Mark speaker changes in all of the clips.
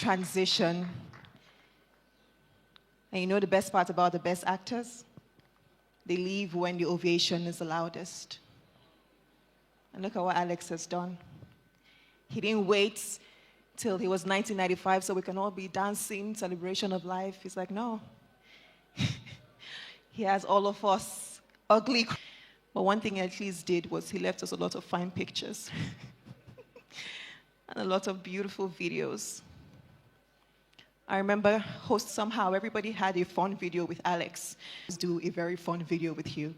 Speaker 1: transition. And you know the best part about the best actors? They leave when the ovation is the loudest. And look at what Alex has done. He didn't wait till he was 1995 so we can all be dancing, celebration of life. He's like, no. He has all of us ugly. But one thing he at least did was he left us a lot of fine pictures and a lot of beautiful videos. I remember somehow everybody had a fun video with Alex. Let's do a very fun video with you.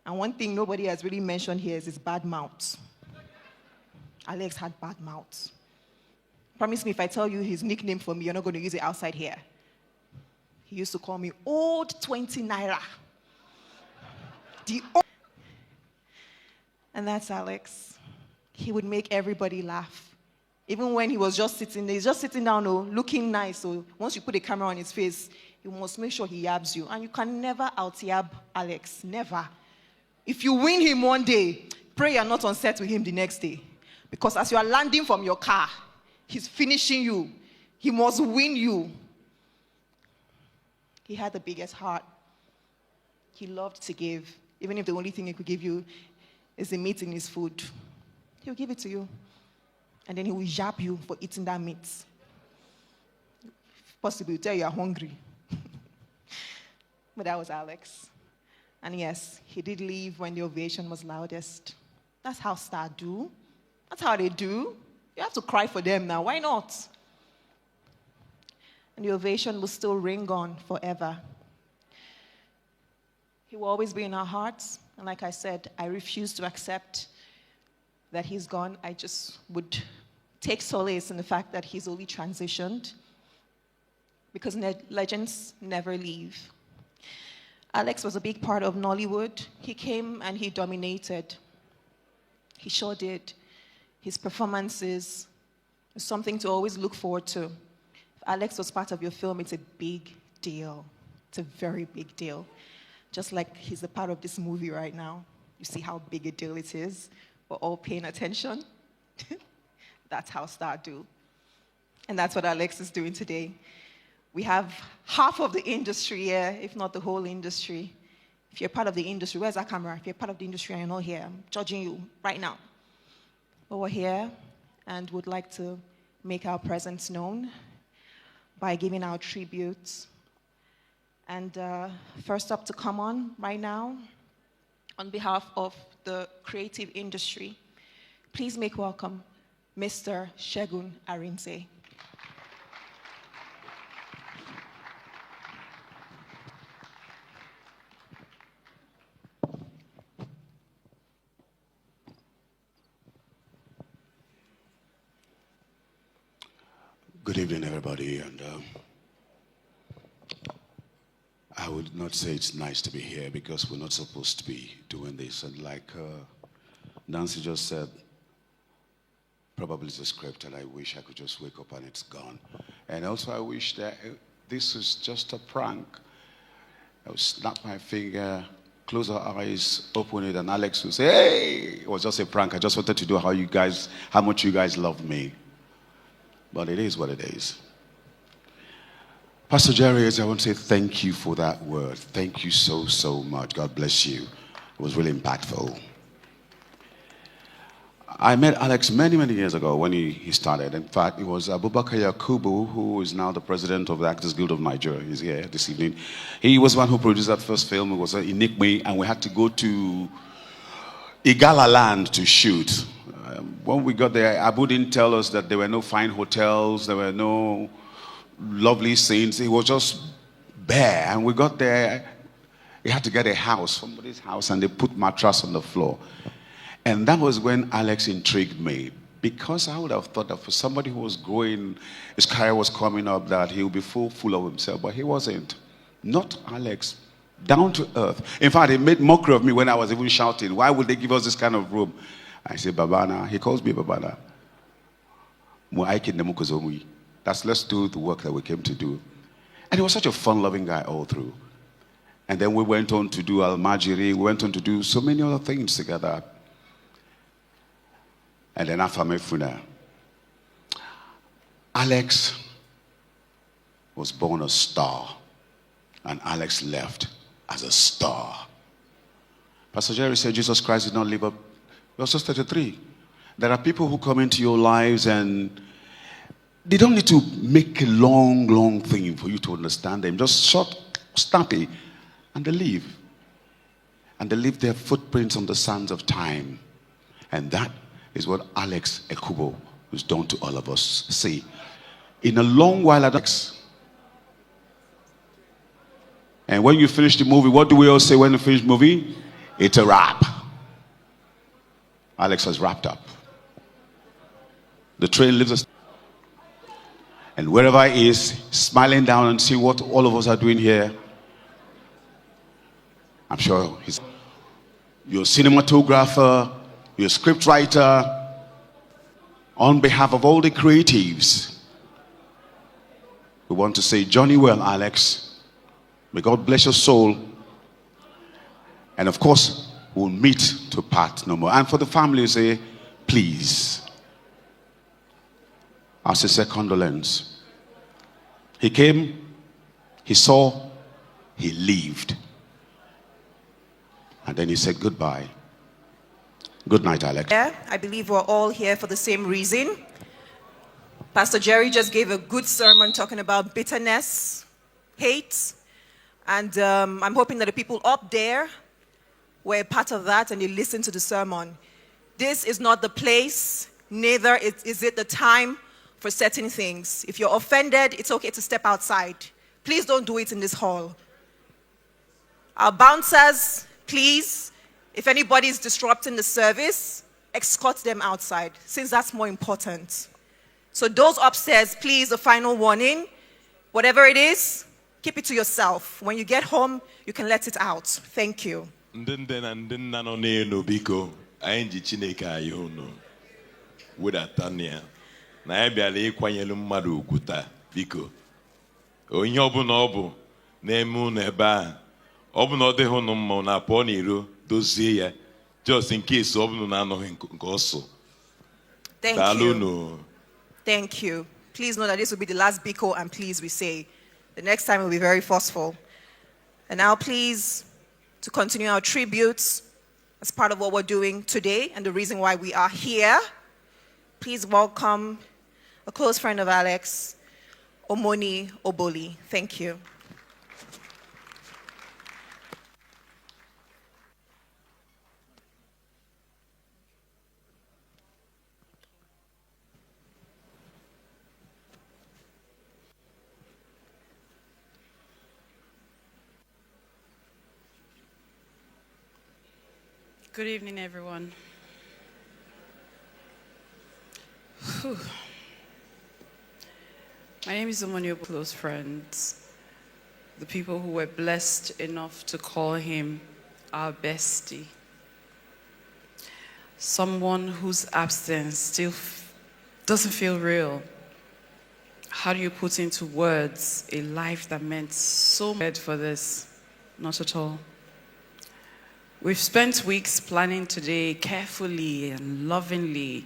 Speaker 1: And one thing nobody has really mentioned here is his bad mouth. Alex had bad mouth. Promise me if I tell you his nickname for me, you're not going to use it outside here. He used to call me Old 20 Naira. And that's Alex. He would make everybody laugh. Even when he was just sitting there, he's just sitting down, looking nice. So once you put a camera on his face, you must make sure he yabs you. And you can never out-yab Alex, never. If you win him one day, pray you're not on set with him the next day. Because as you are landing from your car, he's finishing you. He must win you. He had the biggest heart. He loved to give. Even if the only thing he could give you is the meat in his food. He'll give it to you. And then he will yap you for eating that meat. Possibly he'll tell you you're hungry. But that was Alex. And yes, he did leave when the ovation was loudest. That's how stars do. That's how they do. You have to cry for them now. Why not? And the ovation will still ring on forever. He will always be in our hearts. And like I said, I refuse to accept that he's gone. I just would take solace in the fact that he's only transitioned. Because legends never leave. Alex was a big part of Nollywood. He came and he dominated. He sure did. His performances is something to always look forward to. If Alex was part of your film, it's a big deal. It's a very big deal. Just like he's a part of this movie right now. You see how big a deal it is? We're all paying attention. That's how stars do. And that's what Alex is doing today. We have half of the industry here, if not the whole industry. If you're part of the industry, where's that camera? If you're part of the industry and you're not here, I'm judging you right now. But we're here and would like to make our presence known by giving our tributes. And first up to come on right now, on behalf of the creative industry, please make welcome Mr. Segun Arinze.
Speaker 2: Good evening, everybody, and I would not say it's nice to be here because we're not supposed to be doing this. And like Nancy just said, probably it's a script, and I wish I could just wake up and it's gone. And also, I wish that this was just a prank. I would snap my finger, close our eyes, open it, and Alex would say, "Hey, it was just a prank. I just wanted to do how much you guys love me." But it is what it is. Pastor Jerry, I want to say thank you for that word. Thank you so, so much. God bless you. It was really impactful. I met Alex many, many years ago when he started. In fact, it was Abubakar Ekubo, who is now the president of the Actors Guild of Nigeria. He's here this evening. He was one who produced that first film. It was Inikme, and we had to go to Igala land to shoot. When we got there, Abu didn't tell us that there were no fine hotels, there were no lovely scenes. It was just bare. And we got there, he had to get a house, somebody's house, and they put mattress on the floor. And that was when Alex intrigued me, because I would have thought that for somebody who was growing, his career was coming up, that he would be full of himself, but he wasn't. Not Alex. Down to earth. In fact, he made mockery of me when I was even shouting, "Why would they give us this kind of room?" I said, "Babana." He calls me Babana. Let's do the work that we came to do. And he was such a fun-loving guy all through. And then we went on to do Al-Majiri. We went on to do so many other things together. And then Afame Funa. Alex was born a star, and Alex left as a star. Pastor Jerry said Jesus Christ did not live up. Verse 33. There are people who come into your lives and they don't need to make a long thing for you to understand them. Just short, snappy, and they leave. And they leave their footprints on the sands of time. And that is what Alex Ekubo has done to all of us. See, in a long while, Alex. And when you finish the movie, what do we all say when we finish the movie? It's a wrap. Alex has wrapped up. The train leaves us. And wherever he is, smiling down and see what all of us are doing here. I'm sure he's your cinematographer, your scriptwriter. On behalf of all the creatives, we want to say, Johnny well, Alex. May God bless your soul. And of course, we'll meet to part no more. And for the family, say, please. As a condolence. He came, he saw, he lived. And then he said goodbye. Good night, Alex.
Speaker 1: Yeah, I believe we're all here for the same reason. Pastor Jerry just gave a good sermon talking about bitterness, hate. And I'm hoping that the people up there were a part of that and you listened to the sermon. This is not the place, neither is it the time for certain things. If you're offended, it's okay to step outside. Please don't do it in this hall. Our bouncers, please, if anybody is disrupting the service, escort them outside, since that's more important. So those upstairs, please, a final warning. Whatever it is, keep it to yourself. When you get home, you can let it out. Thank you.
Speaker 3: Na ya bịara ịkwanyelu mmadụ ugwu taa biko onye ọbụla ọ bụ na-eme unu ebe a ọ bụ na ọ dịghị unu mma na pụọ n'iro dozie ya just in case ọ bụ na anọghị nke ọsọ.
Speaker 1: Thank you. Please know that this will be the last biko, and please we say the next time we'll be very forceful. And now please, to continue our tributes as part of what we're doing today and the reason why we are here, please welcome a close friend of Alex, Omoni Oboli. Thank you.
Speaker 4: Good evening, everyone. Whew. My name is Omoni Oboli, close friends, the people who were blessed enough to call him our bestie, someone whose absence still doesn't feel real. How do you put into words a life that meant so much for this? Not at all. We've spent weeks planning today carefully and lovingly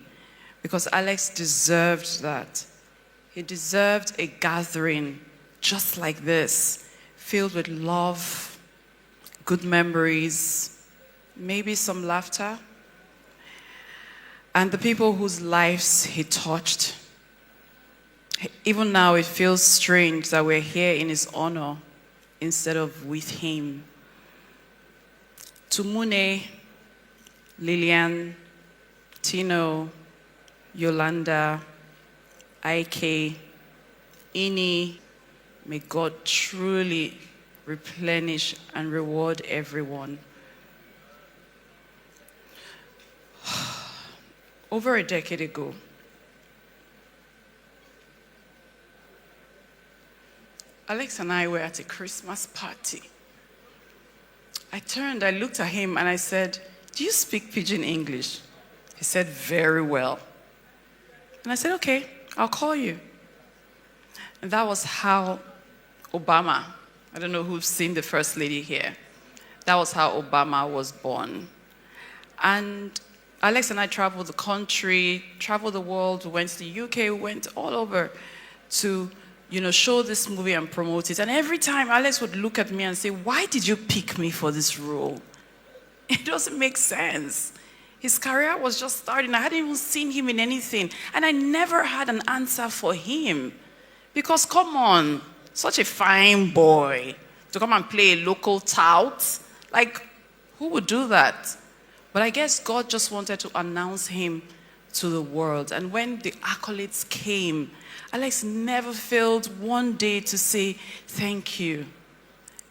Speaker 4: because Alex deserved that. He deserved a gathering just like this, filled with love, good memories, maybe some laughter, and the people whose lives he touched. Even now, it feels strange that we're here in his honor instead of with him. To Mune, Lillian, Tino, Yolanda, Ike, Ini, may God truly replenish and reward everyone. Over a decade ago, Alex and I were at a Christmas party. I turned, I looked at him and I said, "Do you speak Pidgin English?" He said, "Very well." And I said, "Okay, I'll call you." And that was how Obama, I don't know who's seen the First Lady here, that was how Obama was born. And Alex and I traveled the country, traveled the world, we went to the UK, we went all over. to, show this movie and promote it. And every time Alex would look at me and say, why did you pick me for this role? It doesn't make sense. His career was just starting. I hadn't even seen him in anything. And I never had an answer for him. Because come on, such a fine boy to come and play a local tout. Like, who would do that? But I guess God just wanted to announce him to the world. And when the accolades came, Alex never failed one day to say thank you.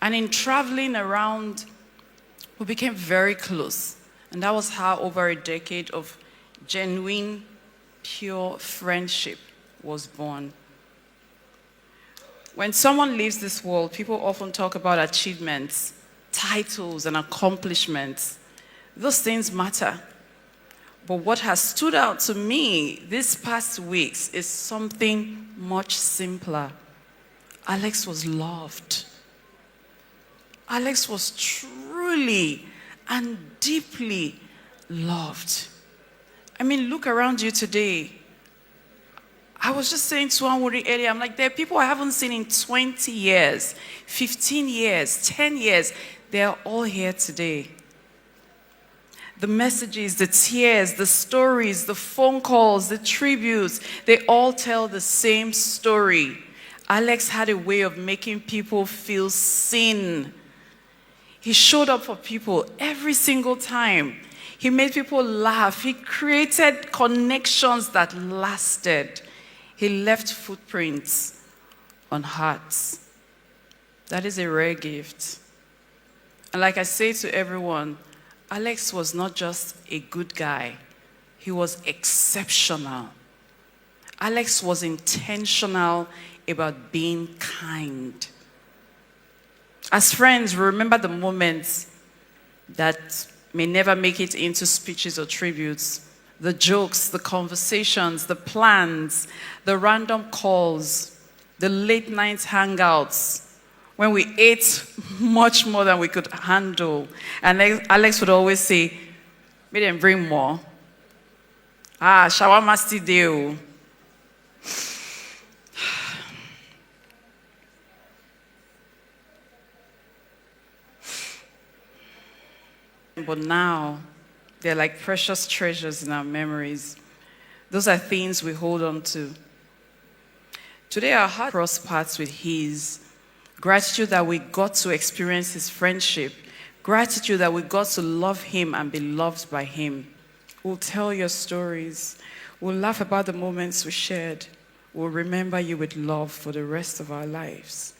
Speaker 4: And in traveling around, we became very close. And that was how over a decade of genuine, pure friendship was born. When someone leaves this world, people often talk about achievements, titles, and accomplishments. Those things matter. But what has stood out to me these past weeks is something much simpler. Alex was loved. Alex was truly and deeply loved. I mean, look around you today. I was just saying to Anwuri earlier, I'm like, there are people I haven't seen in 20 years, 15 years, 10 years. They're all here today. The messages, the tears, the stories, the phone calls, the tributes, they all tell the same story. Alex had a way of making people feel seen. He showed up for people every single time. He made people laugh. He created connections that lasted. He left footprints on hearts. That is a rare gift. And like I say to everyone, Alex was not just a good guy. He was exceptional. Alex was intentional about being kind. As friends, we remember the moments that may never make it into speeches or tributes. The jokes, the conversations, the plans, the random calls, the late night hangouts, when we ate much more than we could handle. And Alex would always say, "May them bring more. Shawarma still there." But now, they're like precious treasures in our memories. Those are things we hold on to. Today, our heart cross paths with his. Gratitude that we got to experience his friendship. Gratitude that we got to love him and be loved by him. We'll tell your stories. We'll laugh about the moments we shared. We'll remember you with love for the rest of our lives.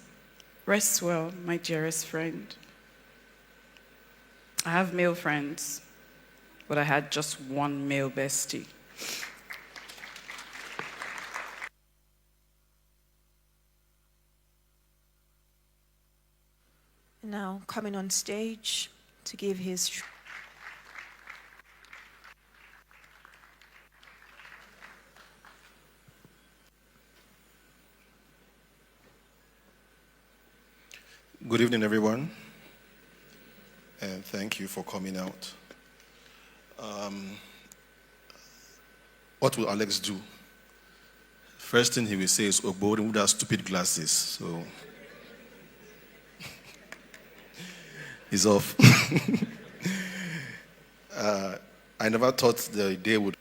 Speaker 4: Rest well, my dearest friend. I have male friends, but I had just one male bestie.
Speaker 1: Now coming on stage to give his
Speaker 5: Good evening, everyone, and thank you for coming out. What will Alex do? First thing he will say is, Ogbonna would have stupid glasses, so he's off. I never thought the day would,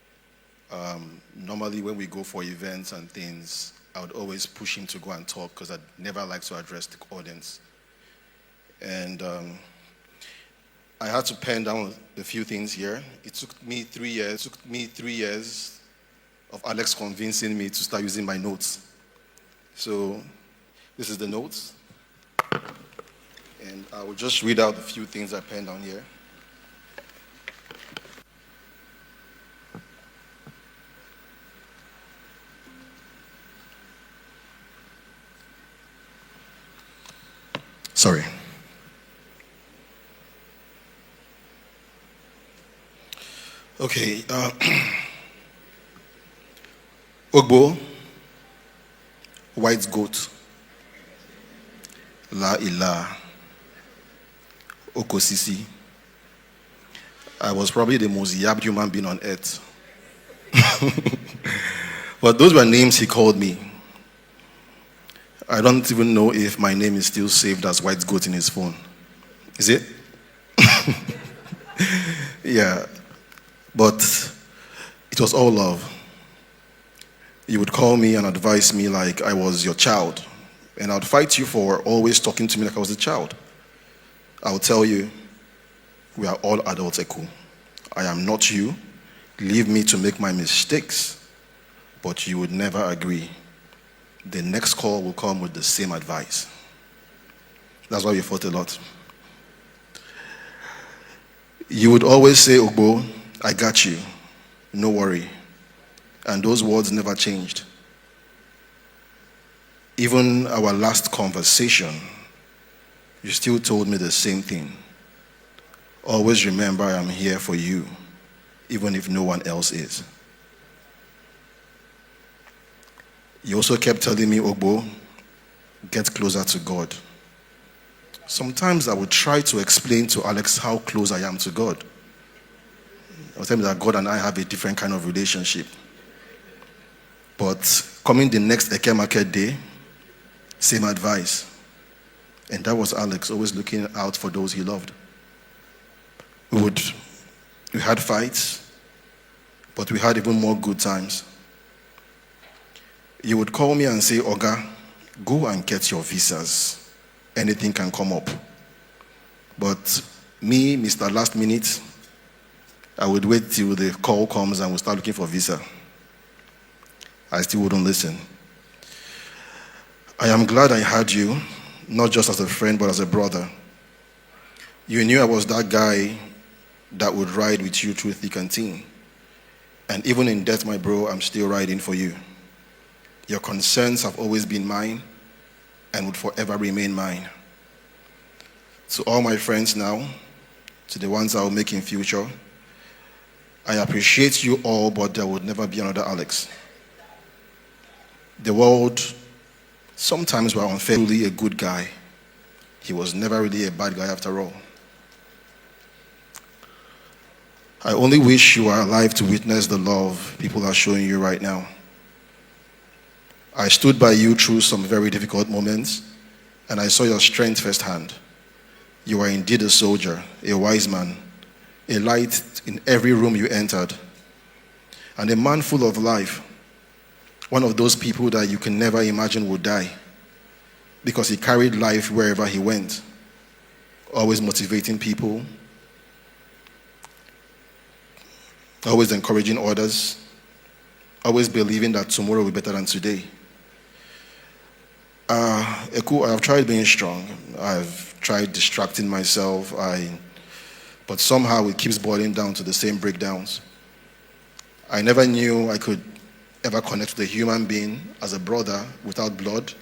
Speaker 5: normally when we go for events and things, I would always push him to go and talk because I'd never like to address the audience. And I had to pen down a few things here. It took me 3 years of Alex convincing me to start using my notes. So this is the notes. And I will just read out a few things I penned down here. Sorry. Okay. Ogbo, white goat, la ila, okosisi. I was probably the most yabbed human being on earth. But those were names he called me. I don't even know if my name is still saved as White Goat in his phone. Is it? Yeah. But it was all love. You would call me and advise me like I was your child. And I would fight you for always talking to me like I was a child. I would tell you, we are all adults, Eku. I am not you. Leave me to make my mistakes. But you would never agree. The next call will come with the same advice. That's why we fought a lot. You would always say, Ogbo, I got you. No worry. And those words never changed. Even our last conversation, you still told me the same thing. Always remember I am here for you, even if no one else is. You also kept telling me, Ogbo, get closer to God. Sometimes I would try to explain to Alex how close I am to God. I would tell him that God and I have a different kind of relationship. But coming the next Eke Market day, same advice. And that was Alex, always looking out for those he loved. We had fights, but we had even more good times. You would call me and say, Oga, go and get your visas. Anything can come up. But me, Mr. Last Minute, I would wait till the call comes and we'll start looking for visa. I still wouldn't listen. I am glad I had you, not just as a friend, but as a brother. You knew I was that guy that would ride with you through thick and thin. And even in death, my bro, I'm still riding for you. Your concerns have always been mine and would forever remain mine. To all my friends now, to the ones I will make in future, I appreciate you all, but there would never be another Alex. The world sometimes were unfairly a good guy. He was never really a bad guy after all. I only wish you were alive to witness the love people are showing you right now. I stood by you through some very difficult moments, and I saw your strength firsthand. You are indeed a soldier, a wise man, a light in every room you entered, and a man full of life. One of those people that you can never imagine would die, because he carried life wherever he went, always motivating people, always encouraging others, always believing that tomorrow will be better than today. Eku, I have tried being strong. I've tried distracting myself, but somehow it keeps boiling down to the same breakdowns. I never knew I could ever connect with a human being as a brother without blood,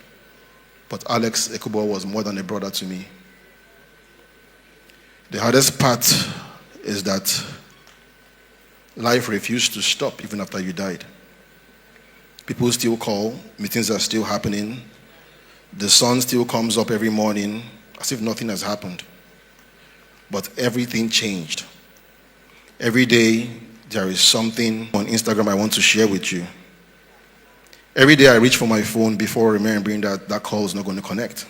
Speaker 5: but Alex Ekubo was more than a brother to me. The hardest part is that life refused to stop even after you died. People still call, meetings are still happening, the sun still comes up every morning as if nothing has happened. But everything changed. Every day there is something on Instagram I want to share with you. Every day I reach for my phone before remembering that call is not going to connect.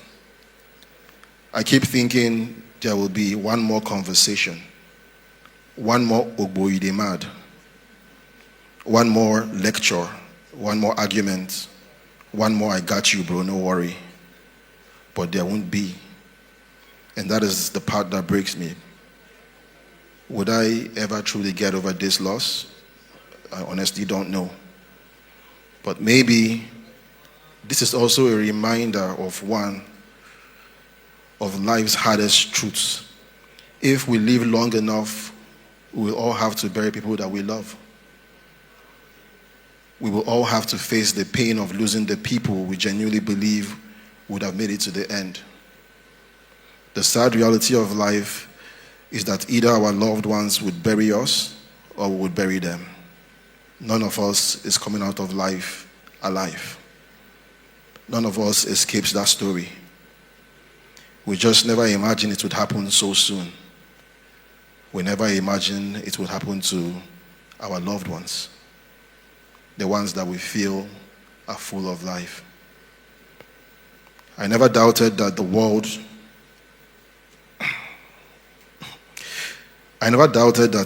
Speaker 5: I keep thinking there will be one more conversation, one more Ogbo you dey mad, one more lecture, one more argument, one more I got you bro, no worry. But there won't be. And that is the part that breaks me. Would I ever truly get over this loss? I honestly don't know. But maybe this is also a reminder of one of life's hardest truths. If we live long enough, we will all have to bury people that we love. We will all have to face the pain of losing the people we genuinely believe would have made it to the end. The sad reality of life is that either our loved ones would bury us or we would bury them. None of us is coming out of life alive. None of us escapes that story. We just never imagined it would happen so soon. We never imagined it would happen to our loved ones, the ones that we feel are full of life. I never doubted that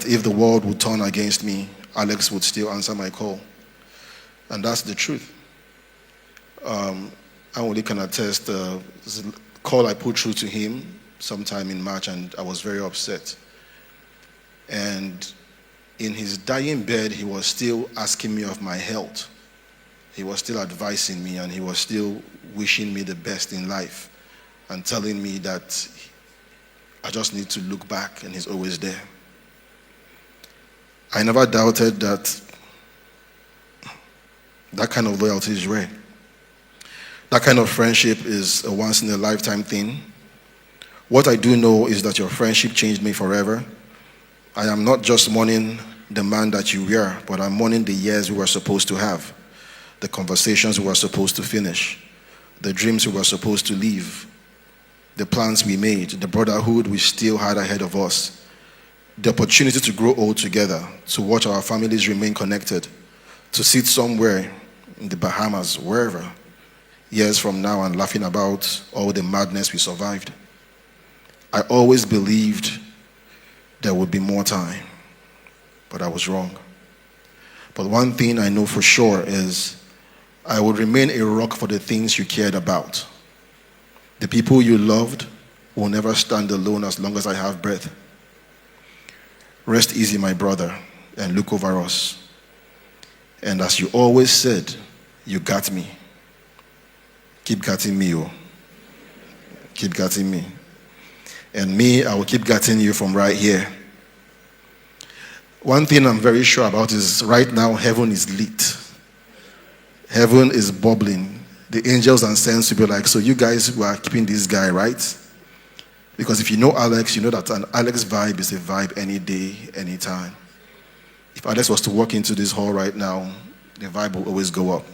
Speaker 5: if the world would turn against me, Alex would still answer my call. And that's the truth. I only can attest the call I put through to him sometime in March, and I was very upset. And in his dying bed, he was still asking me of my health. He was still advising me, and he was still wishing me the best in life and telling me that I just need to look back, and he's always there. I never doubted that kind of loyalty is rare. That kind of friendship is a once-in-a-lifetime thing. What I do know is that your friendship changed me forever. I am not just mourning the man that you were, but I'm mourning the years we were supposed to have, the conversations we were supposed to finish, the dreams we were supposed to live, the plans we made, the brotherhood we still had ahead of us, the opportunity to grow old together, to watch our families remain connected, to sit somewhere in the Bahamas, wherever, years from now and laughing about all the madness we survived. I always believed there would be more time, but I was wrong. But one thing I know for sure is I will remain a rock for the things you cared about. The people you loved will never stand alone as long as I have breath. Rest easy, my brother, and look over us. And as you always said, you got me. Keep getting me, oh. Keep getting me. And me, I will keep getting you from right here. One thing I'm very sure about is right now, heaven is lit. Heaven is bubbling. The angels and saints will be like, so you guys were keeping this guy, right? Because if you know Alex, you know that an Alex vibe is a vibe any day, anytime. If Alex was to walk into this hall right now, the vibe will always go up.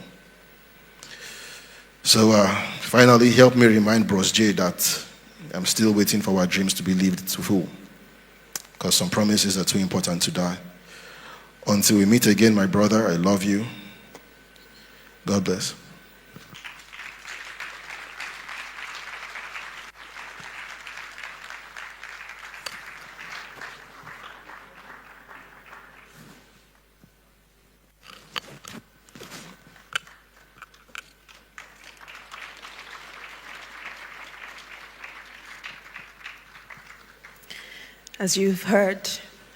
Speaker 5: So finally, help me remind Bros J that I'm still waiting for our dreams to be lived to full. Because some promises are too important to die. Until we meet again, my brother, I love you. God bless.
Speaker 1: As you've heard,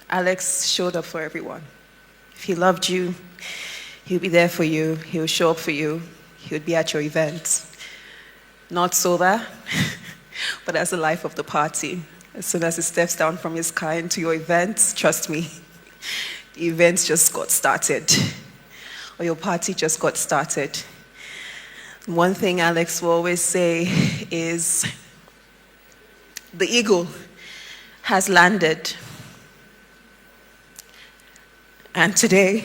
Speaker 1: Alex showed up for everyone. If he loved you, he'll be there for you. He'll show up for you. He'll be at your events. Not sober, but as the life of the party. As soon as he steps down from his car into your events, trust me, the events just got started. Or your party just got started. One thing Alex will always say is, the eagle has landed. And today,